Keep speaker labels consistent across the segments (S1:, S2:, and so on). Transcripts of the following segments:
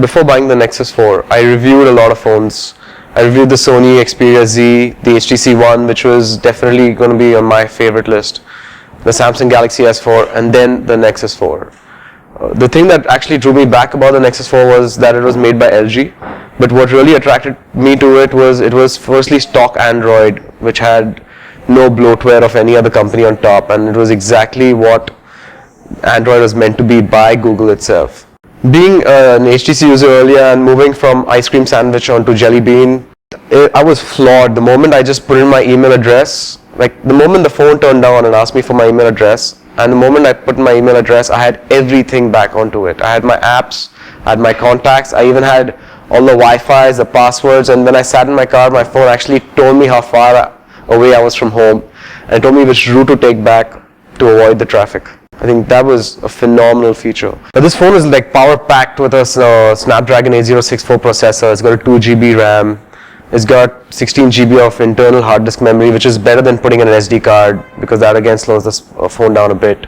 S1: Before buying the Nexus 4, I reviewed a lot of phones. I reviewed the Sony Experia Z, the HTC One, which was definitely going to be on my favorite list, the Samsung Galaxy S4, and then the Nexus 4. The thing that actually drew me back about the Nexus 4 was that it was made by LG, but what really attracted me to it was firstly stock Android, which had no bloatware of any other company on top, and it was exactly what Android was meant to be by Google itself. Being an HTC user earlier and moving from ice cream sandwich onto Jellybean, I was flawed. The moment I just put in my email address, like the moment the phone turned on and asked me for my email address, and the moment I put in my email address, I had everything back onto it. I had my apps, I had my contacts, I even had all the Wi-Fi's, the passwords, and when I sat in my car, my phone actually told me how far away I was from home, and it told me which route to take back to avoid the traffic. I think that was a phenomenal feature. But this phone is like power packed with a Snapdragon 8064 processor. It's got a 2 GB RAM. It's got 16 GB of internal hard disk memory, which is better than putting in an SD card because that again slows the phone down a bit.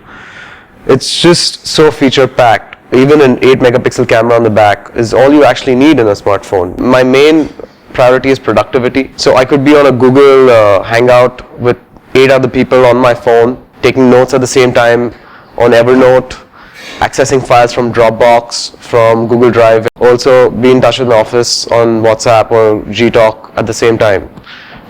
S1: It's just so feature packed. Even an 8 megapixel camera on the back is all you actually need in a smartphone. My main priority is productivity. So I could be on a Google Hangout with 8 other people on my phone, taking notes at the same time, on Evernote, accessing files from Dropbox, from Google Drive, also be in touch with my office on WhatsApp or Gtalk at the same time.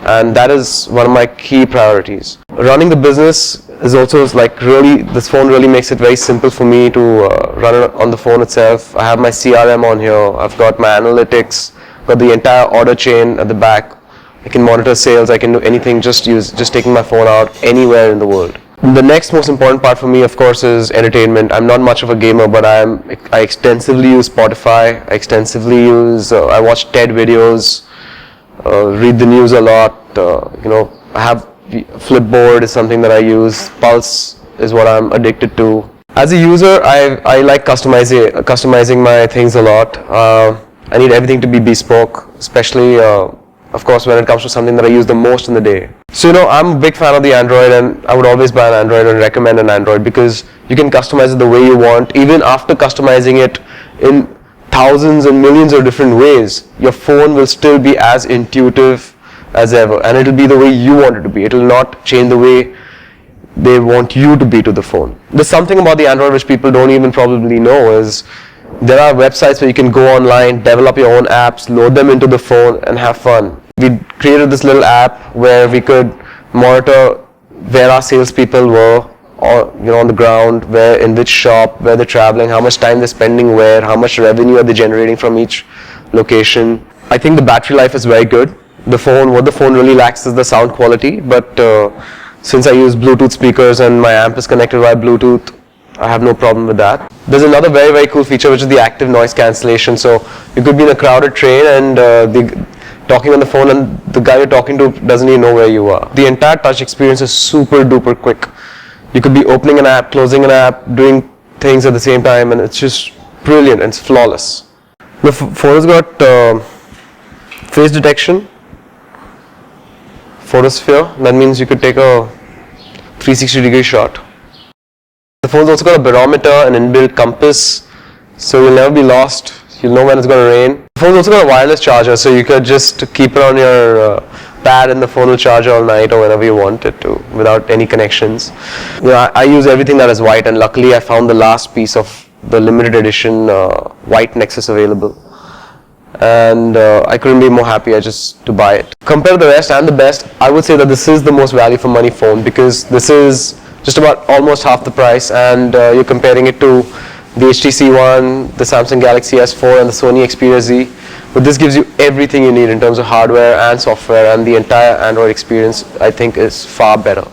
S1: And that is one of my key priorities. Running the business is also like really, this phone really makes it very simple for me to run it on the phone itself. I have my CRM on here, I've got my analytics, got the entire order chain at the back. I can monitor sales, I can do anything, just taking my phone out anywhere in the world. The next most important part for me, of course, is entertainment. I'm not much of a gamer, but I extensively use Spotify. I watch TED videos, read the news a lot. I have Flipboard is something that I use. Pulse is what I'm addicted to. As a user, I like customizing my things a lot. I need everything to be bespoke, especially of course when it comes to something that I use the most in the day. So I'm a big fan of the Android, and I would always buy an Android and recommend an Android because you can customize it the way you want. Even after customizing it in thousands and millions of different ways, your phone will still be as intuitive as ever, and it will be the way you want it to be. It will not change the way they want you to be to the phone. There's something about the Android which people don't even probably know is there are websites where you can go online, develop your own apps, load them into the phone and have fun. We created this little app where we could monitor where our salespeople were, or on the ground, where in which shop, where they're traveling, how much time they're spending where, how much revenue are they generating from each location. I think the battery life is very good. What the phone really lacks is the sound quality, but since I use Bluetooth speakers and my amp is connected via Bluetooth, I have no problem with that. There's another very, very cool feature which is the active noise cancellation. So you could be in a crowded train and talking on the phone and the guy you're talking to doesn't even know where you are. The entire touch experience is super duper quick. You could be opening an app, closing an app, doing things at the same time, and it's just brilliant and it's flawless. The phone's got face detection, photosphere. That means you could take a 360-degree shot. The phone's also got a barometer, an inbuilt compass, so you'll never be lost. You'll know when it's going to rain. The phone's also got a wireless charger, so you could just keep it on your pad and the phone will charge all night or whenever you want it to, without any connections. I use everything that is white, and luckily I found the last piece of the limited edition white Nexus available. And I couldn't be more happy to buy it. Compared to the rest and the best, I would say that this is the most value for money phone because this is just about almost half the price, and you're comparing it to the HTC One, the Samsung Galaxy S4 and the Sony Experia Z. But this gives you everything you need in terms of hardware and software, and the entire Android experience I think is far better.